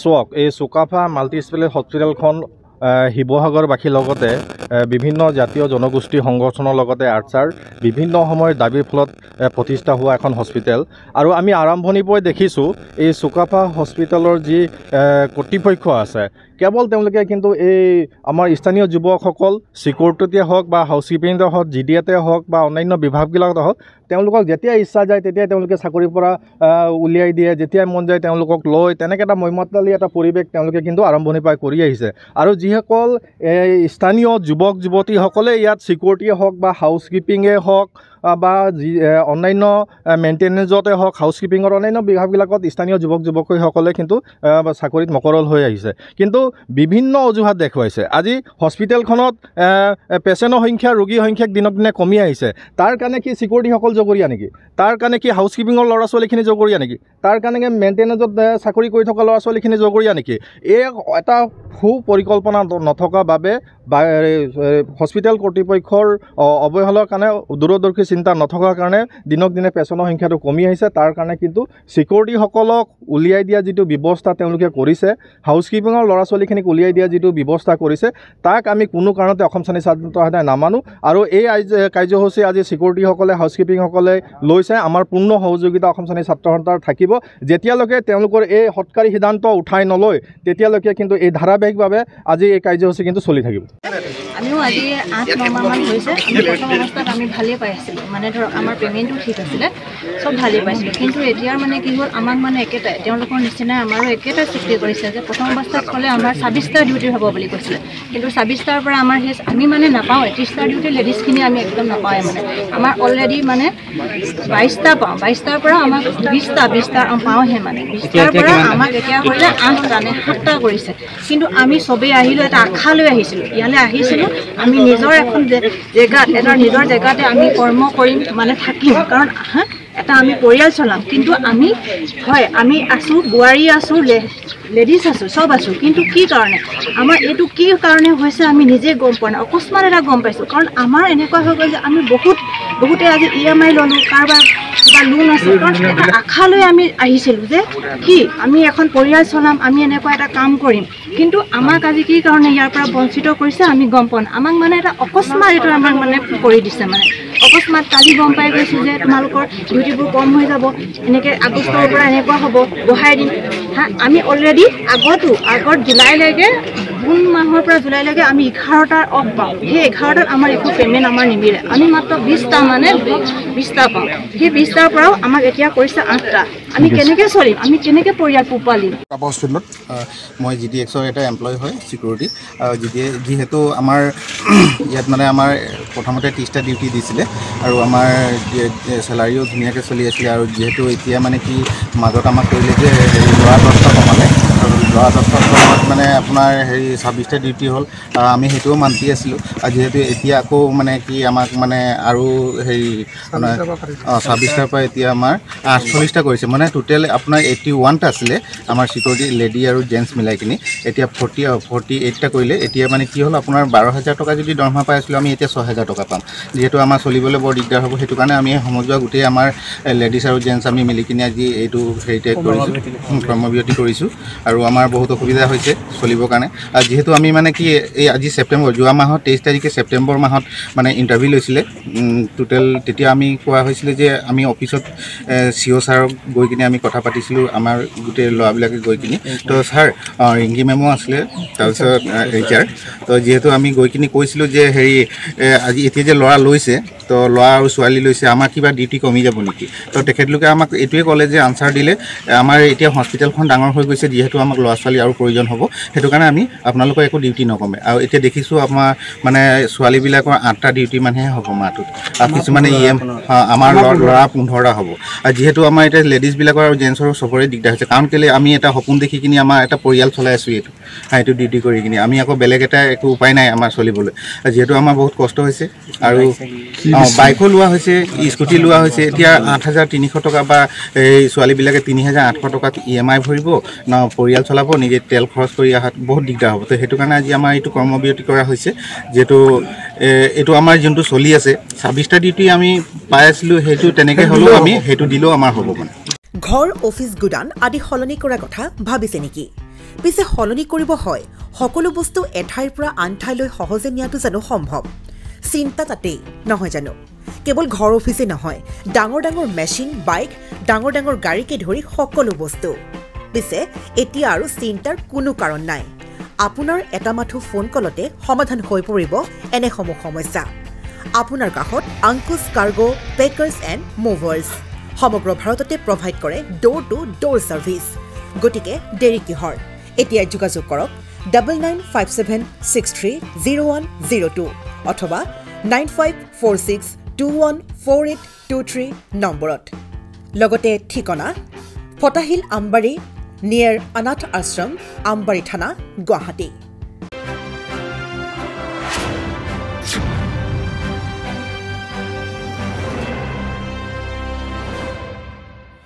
চাওক এই Sukaphaa multi speciality হস্পিটেলখন শিৱসাগৰবাসীৰ লগতে বিভিন্ন জাতীয় জনগোষ্ঠী সংগঠনৰ লগতে আৰ্চাৰ বিভিন্ন সময়ৰ দাবীৰ ফলত প্ৰতিষ্ঠা হোৱা এখন হস্পিটেল আৰু আমি আৰম্ভণিৰ পৰাই দেখিছোঁ এই চুকাফা হস্পিটেলৰ যি কৰ্তৃপক্ষ আছে কেৱল তেওঁলোকে কিন্তু এই আমাৰ স্থানীয় যুৱকসকল চিকিউৰিটিতে হওক বা হাউচকিপিঙতে হওক জিডিএতে হওক বা অন্যান্য বিভাগবিলাকতে হওক তেওঁলোকক যেতিয়া ইচ্ছা যায় তেতিয়াই তেওঁলোকে চাকৰিৰ পৰা উলিয়াই দিয়ে যেতিয়াই মন যায় তেওঁলোকক লৈ তেনেকৈ এটা মৈমতালী এটা পৰিৱেশ তেওঁলোকে কিন্তু আৰম্ভণিৰ পৰাই কৰি আহিছে আৰু যিসকল স্থানীয় যুৱক যুৱতীসকলে ইয়াত চিকিউৰিটিয়ে হওক বা হাউচকিপিঙে হওক বা অন্যান্য মেইনটেনেঞ্চতে হওক হাউচকিপিঙৰ অন্যান্য বিভাগবিলাকত স্থানীয় যুৱক যুৱতীসকলে কিন্তু চাকৰিত মকৰল হৈ আহিছে কিন্তু বিভিন্ন অজুহাত দেখুৱাইছে আজি হস্পিটেলখনত পেচেণ্টৰ সংখ্যা ৰোগীৰ সংখ্যা দিনক দিনে কমি আহিছে তাৰ কাৰণে কি চিকিউৰিটিসকল জগৰীয়া নেকি তাৰ কাৰণে কি হাউচকিপিঙৰ ল'ৰা ছোৱালীখিনি জগৰীয়া নেকি তাৰ কাৰণে মেইনটেনেঞ্চত চাকৰি কৰি থকা ল'ৰা ছোৱালীখিনি জগৰীয়া নেকি এই এটা সুপৰিকল্পনা নথকাৰ বাবে হস্পিটেল কৰ্তৃপক্ষৰ অৱহেলাৰ কাৰণে দূৰদৰ্শী চিন্তা নথকাৰ কাৰণে দিনক দিনে পেচেণ্টৰ সংখ্যাটো কমি আহিছে তাৰ কাৰণে কিন্তু চিকিউৰিটিসকলক উলিয়াই দিয়া যিটো ব্যৱস্থা তেওঁলোকে কৰিছে হাউচকিপিঙৰ ল'ৰা ছোৱালীখিনিক উলিয়াই দিয়া যিটো ব্যৱস্থা কৰিছে তাক আমি কোনো কাৰণতে অসম শ্ৰেণী ছাত্ৰ সদায় নামানো আৰু এই কাৰ্যসূচী আজি চিকিউৰিটিসকলে হাউচকিপিংসকলে লৈছে আমাৰ পূৰ্ণ সহযোগিতা অসম শ্ৰেণী ছাত্ৰ সন্থাৰ থাকিব যেতিয়ালৈকে তেওঁলোকৰ এই সৎকাৰী সিদ্ধান্ত উঠাই নলয় তেতিয়ালৈকে কিন্তু এই ধাৰাবাহিকভাৱে আজি এই কাৰ্যসূচী কিন্তু চলি থাকিব আমিও আজি 8-9 মাহমান হৈছে আমি প্ৰথম অৱস্থাত আমি ভালেই পাই আছিলোঁ মানে ধৰক আমাৰ পে'মেণ্টটো ঠিক আছিলে চব ভালেই পাইছিলোঁ কিন্তু এতিয়াৰ মানে কি হ'ল আমাক মানে একেটাই তেওঁলোকৰ নিচিনাই আমাৰো একেটাই সৃষ্টি কৰিছে যে প্ৰথম অৱস্থাত ক'লে আমাৰ 26টা ডিউটি হ'ব বুলি কৈছিলে কিন্তু 26টাৰ পৰা আমাৰ সেই আমি মানে নাপাওঁ 30টা ডিউটি লেডিজখিনি আমি একদম নাপাওঁৱে মানে আমাৰ অলৰেডি মানে 22টা পাওঁ 22টাৰ পৰা আমাক 20টা পাওঁহে মানে 20টাৰ পৰা আমাক এতিয়া কৰিলে 8টা নে 7টা কৰিছে কিন্তু আমি চবেই আহিলোঁ এটা আশা লৈ আহিছিলোঁ ইয়ালৈ আহিছিলোঁ আমি নিজৰ এখন জেগাত এটা নিজৰ জেগাতে আমি কৰ্ম কৰিম মানে থাকিম কাৰণ এটা আমি পৰিয়াল চলাম কিন্তু আমি হয় আমি আছোঁ বোৱাৰী আছোঁ লেডিজ আছোঁ চব আছোঁ কিন্তু কি কাৰণে আমাৰ এইটো কি কাৰণে হৈছে আমি নিজে গম পোৱা নাই অকস্মাত এটা গম পাইছোঁ কাৰণ আমাৰ এনেকুৱা হৈ গ'ল যে আমি বহুতে আজি EMI ল'লোঁ কাৰোবাৰ কিবা লোন আছে কাৰণ এটা আশা লৈ আমি আহিছিলোঁ যে কি আমি এখন পৰিয়াল চলাম আমি এনেকুৱা এটা কাম কৰিম কিন্তু আমাক আজি কি কাৰণে ইয়াৰ পৰা বঞ্চিত কৰিছে আমি গম পোৱা নাই আমাক মানে এটা অকস্মাত এইটো আমাক মানে কৰি দিছে মানে অকস্মাত কালি গম পাই গৈছোঁ যে তোমালোকৰ ডিউটিবোৰ কম হৈ যাব এনেকৈ আগষ্টৰ পৰা এনেকুৱা হ'ব বঢ়াই দিম আমি অলৰেডি আগত জুলাইলৈকে জুন মাহৰ পৰা জুলাইলৈকে আমি 11টাৰ অফ পাওঁ সেই 11টাত আমাৰ একো পে'মেণ্ট আমাৰ নিমিলে আমি মাত্ৰ 20টা মানে 20টা পাওঁ সেই 20টাৰ পৰাও আমাক এতিয়া কৰিছে 8টা আমি কেনেকৈ চলিম আমি কেনেকৈ পৰিয়াল পোহপালিম হস্পিটেলত মই GDXৰ এটা এমপ্লয় হয় চিকিউৰিটি যিহেতু আমাৰ ইয়াত মানে আমাৰ প্ৰথমতে 30টা ডিউটি দিছিলে আৰু আমাৰ চেলাৰিও ধুনীয়াকৈ চলি আছিলে আৰু যিহেতু এতিয়া মানে কি মাজত আমাক কৰিলে যে ল'ৰা 10টা কমালে আৰু ল'ৰা 10টাৰ তলত মানে আপোনাৰ 26টা ডিউটি হ'ল আমি সেইটোও মান্তি আছিলোঁ আৰু যিহেতু এতিয়া আকৌ মানে কি আমাক মানে আৰু 26টাৰ পৰা এতিয়া আমাৰ 48টা কৰিছে মানে টোটেল আপোনাৰ 81টা আছিলে আমাৰ চিকিউৰিটি লেডি আৰু জেণ্টছ মিলাই কিনি এতিয়া 48টা কৰিলে এতিয়া মানে কি হ'ল আপোনাৰ 12,000 টকা যদি দৰমহা পাই আছিলোঁ আমি এতিয়া 6,000 টকা পাম যিহেতু আমাৰ চলিবলৈ বৰ দিগদাৰ হ'ব সেইটো কাৰণে আমি সমজুৱা গোটেই আমাৰ লেডিজ আৰু জেণ্টছ আমি মিলি কিনি আজি এইটো হেৰিতে কৰিছোঁ কৰ্মবিৰতি কৰিছোঁ আৰু আমাৰ বহুত অসুবিধা হৈছে চলিবৰ কাৰণে আৰু যিহেতু আমি মানে কি এই আজি ছেপ্টেম্বৰ যোৱা মাহত 23 তাৰিখে ছেপ্টেম্বৰ মাহত মানে ইণ্টাৰভিউ লৈছিলে টোটেল তেতিয়া আমি কোৱা হৈছিলে যে আমি অফিচত CO ছাৰক গৈ কিনে আমি কথা পাতিছিলোঁ আমাৰ গোটেই ল'ৰাবিলাকে গৈ কিনি তো ছাৰ ৰিংকি মেমো আছিলে তাৰপিছত HR তো যিহেতু আমি গৈ কিনি কৈছিলোঁ যে আজি এতিয়া যে ল'ৰা লৈছে তো ল'ৰা আৰু ছোৱালী লৈছে আমাৰ কিবা ডিউটি কমি যাব নেকি তো তেখেতলোকে আমাক এইটোৱে ক'লে যে আনচাৰ দিলে আমাৰ এতিয়া হস্পিটেলখন ডাঙৰ হৈ গৈছে যিহেতু আমাক ল'ৰা ছোৱালী আৰু প্ৰয়োজন হ'ব সেইটো কাৰণে আমি আপোনালোকৰ একো ডিউটি নকমে আৰু এতিয়া দেখিছোঁ আমাৰ মানে ছোৱালীবিলাকৰ 8টা ডিউটি মানহে হ'ব মাহটোত আৰু কিছুমানে আমাৰ ল'ৰা 15টা হ'ব আৰু যিহেতু আমাৰ এতিয়া লেডিজবিলাকৰ আৰু জেণ্টছৰ চবৰে দিগদাৰ হৈছে কাৰণ কেলৈ আমি এটা সপোন দেখি কিনি আমাৰ এটা পৰিয়াল চলাই আছোঁ এইটো ডিউটি কৰি কিনি আমি আকৌ বেলেগ এটা একো উপায় নাই আমাৰ চলিবলৈ যিহেতু আমাৰ বহুত কষ্ট হৈছে আৰু বাইকো লোৱা হৈছে স্কুটি লোৱা হৈছে এতিয়া 8,300 টকা বা এই ছোৱালীবিলাকে 3,800 টকাত EMI ভৰিব ন পৰিয়াল চলাব নিজে তেল খৰচ কৰি অহাত বহুত দিগদাৰ হ'ব তো সেইটো কাৰণে আজি আমাৰ এইটো কৰ্মবিৰতি কৰা হৈছে যিহেতু এইটো আমাৰ যোনটো চলি আছে 26টা ডিউটি আমি পাই আছিলোঁ সেইটো তেনেকৈ হ'লেও আমি সেইটো দিলেও আমাৰ হ'ব মানে ঘৰ অফিচ গুদান আদি সলনি কৰাৰ কথা ভাবিছে নেকি পিছে সলনি কৰিব হয় সকলো বস্তু এঠাইৰ পৰা আন ঠাইলৈ সহজে নিয়াটো জানো সম্ভৱ চিন্তা তাতেই নহয় জানো কেৱল ঘৰ অফিচে নহয় ডাঙৰ ডাঙৰ মেচিন বাইক ডাঙৰ ডাঙৰ গাড়ীকে ধৰি সকলো বস্তু পিছে এতিয়া আৰু চিন্তাৰ কোনো কাৰণ নাই আপোনাৰ এটা মাথো ফোন কলতে সমাধান হৈ পৰিব এনেসমূহ সমস্যা আপোনাৰ কাষত আংকুশ কাৰ্গো পেকাৰ্ছ এণ্ড মুভাৰ্ছ সমগ্ৰ ভাৰততে প্ৰভাইড কৰে ডোৰ টু ডোৰ ছাৰ্ভিচ গতিকে দেৰি কিহৰ এতিয়া যোগাযোগ কৰক 9957630102 অথবা 9546214823 নম্বৰত লগতে ঠিকনা ফটাহিল আমবাৰী নিয়াৰ অনাথ আশ্ৰম আমবাৰী থানা গুৱাহাটী